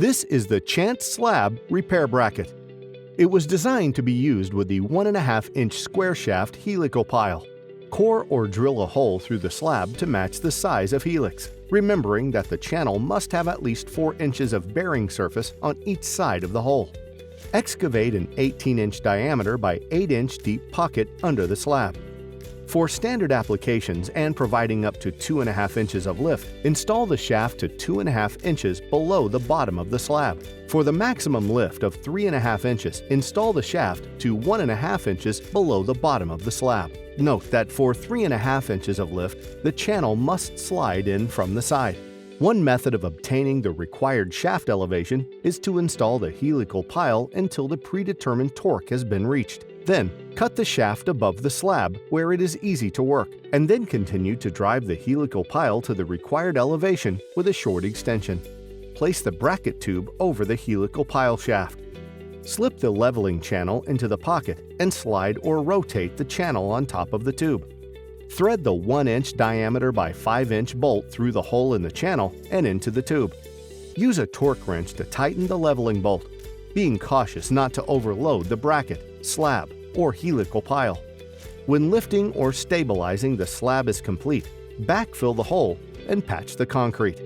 This is the Chance Slab repair bracket. It was designed to be used with the 1.5-inch square shaft helical pile. Core or drill a hole through the slab to match the size of helix, remembering that the channel must have at least 4 inches of bearing surface on each side of the hole. Excavate an 18-inch diameter by 8-inch deep pocket under the slab. For standard applications and providing up to 2.5 inches of lift, install the shaft to 2.5 inches below the bottom of the slab. For the maximum lift of 3.5 inches, install the shaft to 1.5 inches below the bottom of the slab. Note that for 3.5 inches of lift, the channel must slide in from the side. One method of obtaining the required shaft elevation is to install the helical pile until the predetermined torque has been reached. Then, cut the shaft above the slab where it is easy to work, and then continue to drive the helical pile to the required elevation with a short extension. Place the bracket tube over the helical pile shaft. Slip the leveling channel into the pocket and slide or rotate the channel on top of the tube. Thread the 1-inch diameter by 5-inch bolt through the hole in the channel and into the tube. Use a torque wrench to tighten the leveling bolt, being cautious not to overload the bracket, slab, or helical pile. When lifting or stabilizing the slab is complete, backfill the hole and patch the concrete.